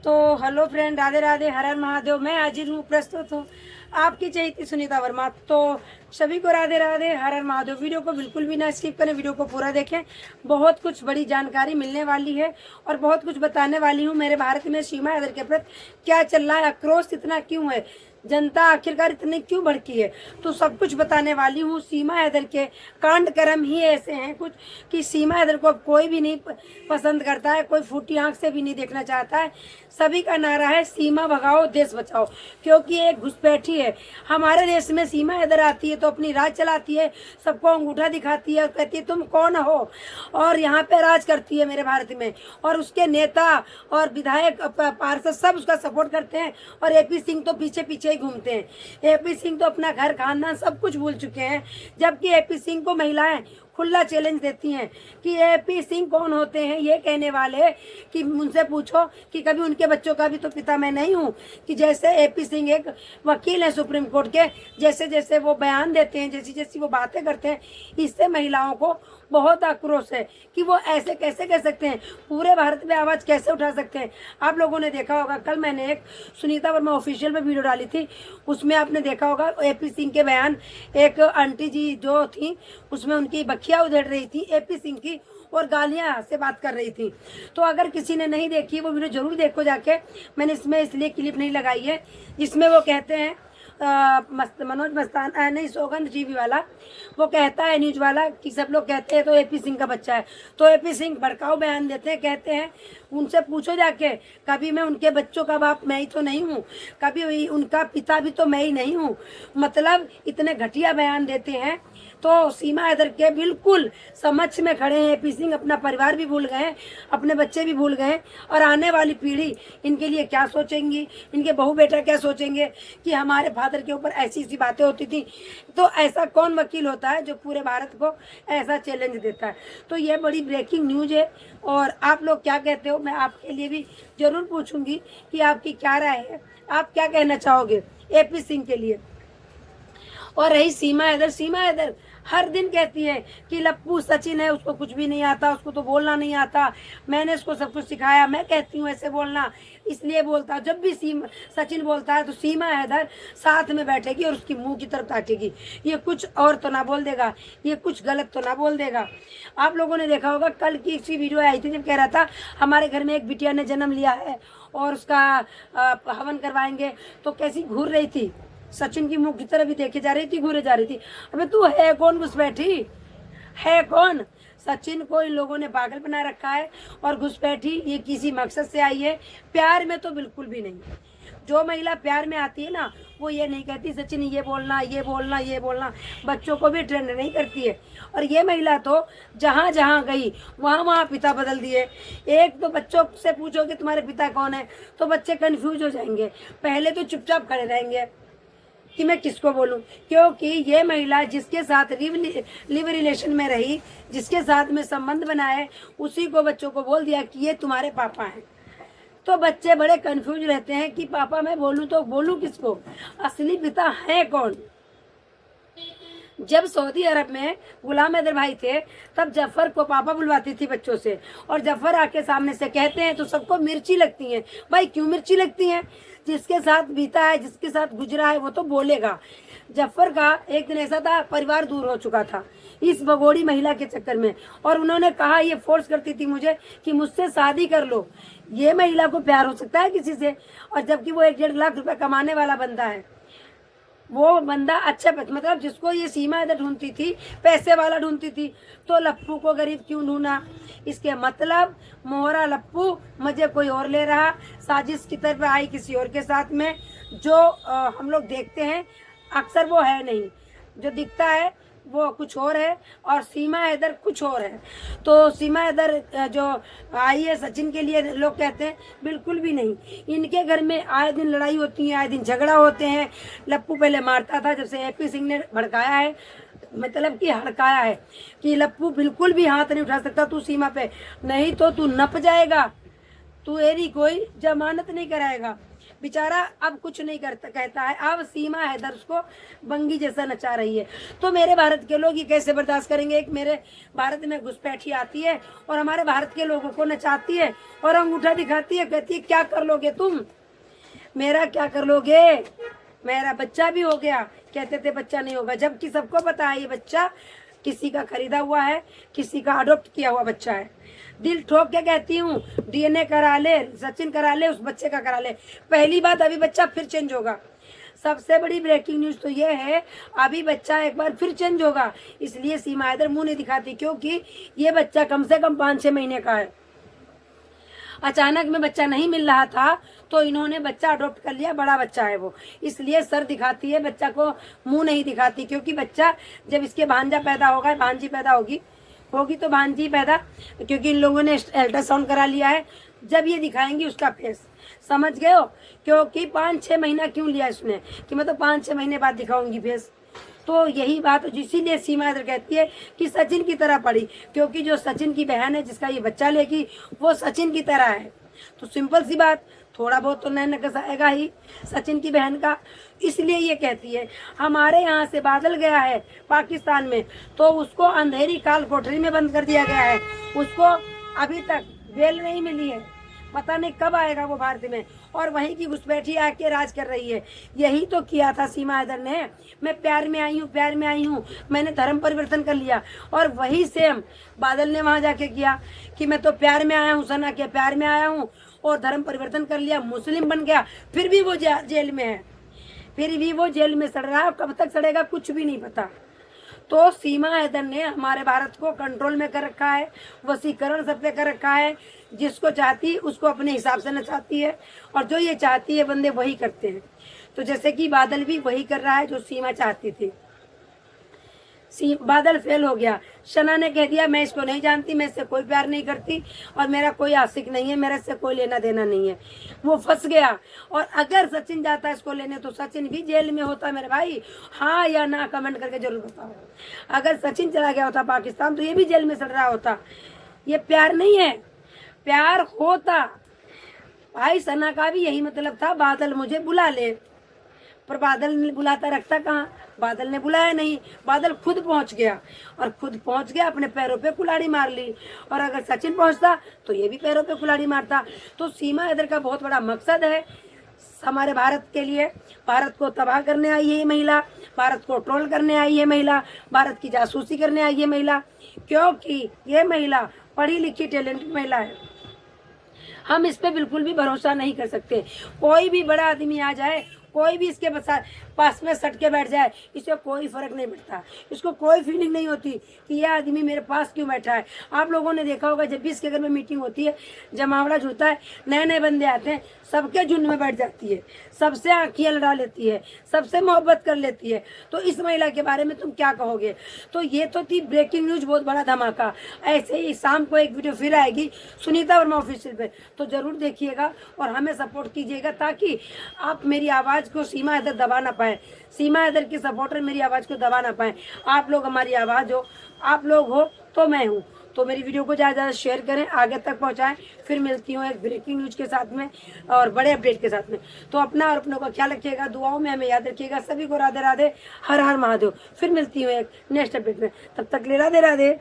तो hello friend, Radhe Radhe, हर हर महादेव। मैं हाजिर हूँ, प्रस्तुत हूँ आपकी चहेती सुनीता वर्मा। तो सभी को राधे राधे, हर हर महादेव। वीडियो को बिल्कुल भी ना स्किप करें, वीडियो को पूरा देखें। बहुत कुछ बड़ी जानकारी मिलने वाली है और बहुत कुछ बताने वाली हूँ। मेरे भारत में सीमा हैदर के प्रति क्या चल रहा है, आक्रोश इतना क्यों है, जनता आखिरकार इतनी क्यों भड़की है, तो सब कुछ बताने वाली हूँ। सीमा हैदर के कांड कर्म ही ऐसे हैं कुछ कि सीमा हैदर को अब कोई भी नहीं पसंद करता है, कोई फूटी आंख से भी नहीं देखना चाहता है। सभी का नारा है सीमा भगाओ देश बचाओ, क्योंकि एक घुसपैठी है। हमारे देश में सीमा हैदर आती है तो अपनी राज चलाती है, सबको अंगूठा दिखाती है और कहती है तुम कौन हो, और यहाँ पे राज करती है मेरे भारत में। और उसके नेता और विधायक पार्षद सब उसका सपोर्ट करते हैं और एपी सिंह तो पीछे पीछे ही घूमते हैं। एपी सिंह तो अपना घर खानदान सब कुछ भूल चुके हैं, जबकि एपी सिंह को महिलाएं खुला चैलेंज देती हैं कि एपी सिंह कौन होते हैं ये कहने वाले, कि उनसे पूछो कि कभी उनके बच्चों का भी तो पिता मैं नहीं हूँ। कि जैसे एपी सिंह एक वकील है सुप्रीम कोर्ट के, जैसे जैसे वो बयान देते हैं, जैसी जैसी वो बातें करते हैं, इससे महिलाओं को बहुत आक्रोश है कि वो ऐसे कैसे कह सकते हैं, पूरे भारत में आवाज़ कैसे उठा सकते हैं। आप लोगों ने देखा होगा, कल मैंने एक सुनीता वर्मा ऑफिशियल में वीडियो डाली थी, उसमें आपने देखा होगा एपी सिंह के बयान। एक आंटी जी जो थी उसमें उनकी बखिया उधेड़ रही थी एपी सिंह की और गालियां से बात कर रही थी। तो अगर किसी ने नहीं देखी वो वीडियो जरूर देखो जाके। मैंने इसमें इसलिए क्लिप नहीं लगाई है, जिसमें वो कहते हैं मनोज मस्ताना नहीं, सौगंध टीवी वाला, वो कहता है न्यूज वाला कि सब लोग कहते हैं तो एपी सिंह का बच्चा है। तो एपी सिंह भड़काऊ बयान देते हैं, कहते हैं उनसे पूछो जाके, कभी मैं उनके बच्चों का बाप मैं ही तो नहीं हूँ, कभी उनका पिता भी तो मैं ही नहीं हूँ। मतलब इतने घटिया बयान देते हैं। तो सीमा हैदर के बिल्कुल समक्ष में खड़े हैं एपी सिंह, अपना परिवार भी भूल गए, अपने बच्चे भी भूल गए, और आने वाली पीढ़ी इनके लिए क्या सोचेंगी, इनके बहू बेटा क्या सोचेंगे कि हमारे फादर के ऊपर ऐसी ऐसी बातें होती थी। तो ऐसा कौन वकील होता है जो पूरे भारत को ऐसा चैलेंज देता है। तो ये बड़ी ब्रेकिंग न्यूज है और आप लोग क्या कहते हो, मैं आपके लिए भी जरूर पूछूंगी कि आपकी क्या राय है, आप क्या कहना चाहोगे एपी सिंह के लिए। और रही सीमा हैदर, सीमा हैदर हर दिन कहती है कि लप्पू सचिन है, उसको कुछ भी नहीं आता, उसको तो बोलना नहीं आता, मैंने उसको सब कुछ सिखाया, मैं कहती हूँ ऐसे बोलना इसलिए बोलता। जब भी सचिन बोलता है तो सीमा हैदर साथ में बैठेगी और उसकी मुंह की तरफ ताकेगी, ये कुछ और तो ना बोल देगा, ये कुछ गलत तो ना बोल देगा। आप लोगों ने देखा होगा कल की इसी वीडियो आई थी जब कह रहा था हमारे घर में एक बिटिया ने जन्म लिया है और उसका हवन करवाएंगे, तो कैसी घूर रही थी, सचिन की मुंह की तरफ भी देखे जा रही थी, घूरे जा रही थी। अबे तू है कौन, घुसपैठी है कौन। सचिन को इन लोगों ने पागल बना रखा है और घुसपैठी ये किसी मकसद से आई है, प्यार में तो बिल्कुल भी नहीं। जो महिला प्यार में आती है ना, वो ये नहीं कहती सचिन ये बोलना ये बोलना ये बोलना, बच्चों को भी ट्रेंड नहीं करती है। और ये महिला तो जहाँ जहाँ गई वहाँ वहाँ पिता बदल दिए। एक तो बच्चों से पूछोगे तुम्हारे पिता कौन है तो बच्चे कंफ्यूज हो जाएंगे, पहले तो चुपचाप खड़े रहेंगे कि मैं किसको बोलूं, क्योंकि ये महिला जिसके साथ लिव रिलेशन में रही, जिसके साथ में संबंध बनाए, उसी को बच्चों को बोल दिया कि ये तुम्हारे पापा हैं। तो बच्चे बड़े कंफ्यूज रहते हैं कि पापा मैं बोलूं तो बोलूं किसको, असली पिता है कौन। जब सऊदी अरब में गुलाम हैदर भाई थे तब जफर को पापा बुलवाती थी बच्चों से, और जफर आके सामने से कहते हैं तो सबको मिर्ची लगती है। भाई क्यों मिर्ची लगती है, जिसके साथ बीता है, जिसके साथ गुजरा है वो तो बोलेगा। जफर का एक दिन ऐसा था, परिवार दूर हो चुका था इस भगोड़ी महिला के चक्कर में, और उन्होंने कहा, ये फोर्स करती थी मुझे कि मुझसे शादी कर लो। ये महिला को प्यार हो सकता है किसी से, और जबकि वो 1-1.5 लाख रुपए कमाने वाला बंदा है। वो बंदा अच्छा मतलब जिसको ये सीमा हैदर ढूंढती थी, पैसे वाला ढूंढती थी, तो लप्पू को गरीब क्यों ढूंढा। इसके मतलब मोहरा लप्पू मजे कोई और ले रहा, साजिश की तरफ आई किसी और के साथ में। जो हम लोग देखते हैं अक्सर वो है नहीं, जो दिखता है वो कुछ और है और सीमा हैदर कुछ और है। तो सीमा हैदर जो आई है सचिन के लिए, लोग कहते हैं बिल्कुल भी नहीं। इनके घर में आए दिन लड़ाई होती है, आए दिन झगड़ा होते हैं। लप्पू पहले मारता था, जब से एपी सिंह ने भड़काया है, मतलब कि हड़काया है कि लप्पू बिल्कुल भी हाथ नहीं उठा सकता तू सीमा पे, नहीं तो तू नप जाएगा, तू एरी कोई जमानत नहीं कराएगा। बेचारा अब कुछ नहीं करता कहता है। अब सीमा हैदर उसको बंगी जैसा नचा रही है। तो मेरे भारत के लोग ये कैसे बर्दाश्त करेंगे? एक मेरे भारत में घुसपैठी आती है और हमारे भारत के लोगों को नचाती है और अंगूठा दिखाती है, कहती है क्या कर लोगे तुम, मेरा क्या कर लोगे, मेरा बच्चा भी हो गया। कहते थे बच्चा नहीं होगा, जबकि सबको पता है ये बच्चा किसी का खरीदा हुआ है, किसी का अडॉप्ट किया हुआ बच्चा है। दिल ठोक के कहती हूँ, डीएनए करा ले, सचिन करा ले, उस बच्चे का करा ले। पहली बात, अभी बच्चा फिर चेंज होगा। सबसे बड़ी ब्रेकिंग न्यूज तो ये है, अभी बच्चा एक बार फिर चेंज होगा। इसलिए सीमा हैदर मुंह नहीं दिखाती, क्योंकि ये बच्चा कम से कम 5-6 महीने का है। अचानक में बच्चा नहीं मिल रहा था तो इन्होंने बच्चा अडॉप्ट कर लिया, बड़ा बच्चा है वो, इसलिए सर दिखाती है, बच्चा को मुंह नहीं दिखाती। क्योंकि बच्चा जब इसके भांजा पैदा होगा, भांजी पैदा होगी तो भांजी पैदा, क्योंकि इन लोगों ने अल्ट्रासाउंड करा लिया है, जब ये दिखाएंगी उसका फेस, समझ गए हो? क्योंकि 5-6 महीना क्यों लिया इसने कि मैं तो 5-6 महीने बाद दिखाऊंगी फेस। तो यही बात, इसीलिए सीमा हैदर कहती है कि सचिन की तरह पड़ी, क्योंकि जो सचिन की बहन है जिसका ये बच्चा लेगी वो सचिन की तरह है। तो सिंपल सी बात, थोड़ा बहुत तो नैन नकस आएगा ही सचिन की बहन का। इसलिए ये कहती है हमारे यहाँ से बादल गया है पाकिस्तान में, तो उसको अंधेरी काल कोठरी में बंद कर दिया गया है, उसको अभी तक बेल नहीं मिली है, पता नहीं कब आएगा वो भारत में, और वहीं की घुसपैठी आके राज कर रही है। यही तो किया था सीमा हैदर ने, मैं प्यार में आई हूँ, प्यार में आई हूँ, मैंने धर्म परिवर्तन कर लिया। और वही सेम बादल ने वहां जाके किया कि मैं तो प्यार में आया हूँ, सना के प्यार में आया हूँ और धर्म परिवर्तन कर लिया, मुस्लिम बन गया। फिर भी वो जेल में है, फिर भी वो जेल में सड़ रहा है, कब तक सड़ेगा कुछ भी नहीं पता। तो सीमा हैदर ने हमारे भारत को कंट्रोल में कर रखा है, वशीकरण सब पे कर रखा है। जिसको चाहती उसको अपने हिसाब से नचाती है, और जो ये चाहती है बंदे वही करते हैं। तो जैसे कि बादल भी वही कर रहा है जो सीमा चाहती थी। बादल फेल हो गया, शना ने कह दिया मैं इसको नहीं जानती, मैं इससे कोई प्यार नहीं करती और मेरा कोई आशिक नहीं है, मेरे से कोई लेना देना नहीं है। वो फंस गया। और अगर सचिन जाता है इसको लेने तो सचिन भी जेल में होता मेरे भाई, हाँ या ना कमेंट करके जरूर बताओ। अगर सचिन चला गया होता पाकिस्तान तो ये भी जेल में सड़ रहा होता। ये प्यार नहीं है, प्यार होता भाई। सना का भी यही मतलब था, बादल मुझे बुला ले, पर बादल ने बुलाता रखता कहाँ, बादल ने बुलाया नहीं। बादल खुद पहुंच गया, और खुद पहुंच गया अपने पैरों पे कुल्हाड़ी मार ली। और अगर सचिन पहुंचता तो ये भी पैरों पे कुल्हाड़ी मारता। तो सीमा हैदर का बहुत बड़ा मकसद है हमारे भारत के लिए। भारत को तबाह करने आई है ये महिला, भारत को ट्रोल करने आई है महिला, भारत की जासूसी करने आई है महिला, क्योंकि ये महिला पढ़ी लिखी टैलेंटेड महिला है। हम इस पे बिल्कुल भी भरोसा नहीं कर सकते। कोई भी बड़ा आदमी आ जाए, कोई भी इसके पास में सट के बैठ जाए, इसे कोई फर्क नहीं पड़ता, इसको कोई फीलिंग नहीं होती कि यह आदमी मेरे पास क्यों बैठा है। आप लोगों ने देखा होगा जब भी इसके घर में मीटिंग होती है, जमावड़ा जुड़ता है, नए नए बंदे आते हैं, सबके झुंड में बैठ जाती है, सबसे आँखियाँ लड़ा लेती है, सबसे मोहब्बत कर लेती है। तो इस महिला के बारे में तुम क्या कहोगे? तो ये तो थी ब्रेकिंग न्यूज, बहुत बड़ा धमाका। ऐसे ही शाम को एक वीडियो फिर आएगी सुनीता वर्मा ऑफिशियल पे, तो जरूर देखिएगा और हमें सपोर्ट कीजिएगा, ताकि आप मेरी आवाज़ को सीमा हैदर दबा ना पाए, सीमा हैदर के सपोर्टर मेरी आवाज़ को दबा ना पाए। आप लोग हमारी आवाज़ हो, आप लोग हो तो मैं हूँ। तो मेरी वीडियो को ज़्यादा ज़्यादा शेयर करें, आगे तक पहुँचाएं। फिर मिलती हूँ एक ब्रेकिंग न्यूज के साथ में और बड़े अपडेट के साथ में। तो अपना और अपनों का ख्याल रखिएगा, दुआओं में हमें याद रखिएगा। सभी को राधे राधे, हर हर महादेव। फिर मिलती हूँ एक नेक्स्ट अपडेट में, तब तक ले राधे राधे।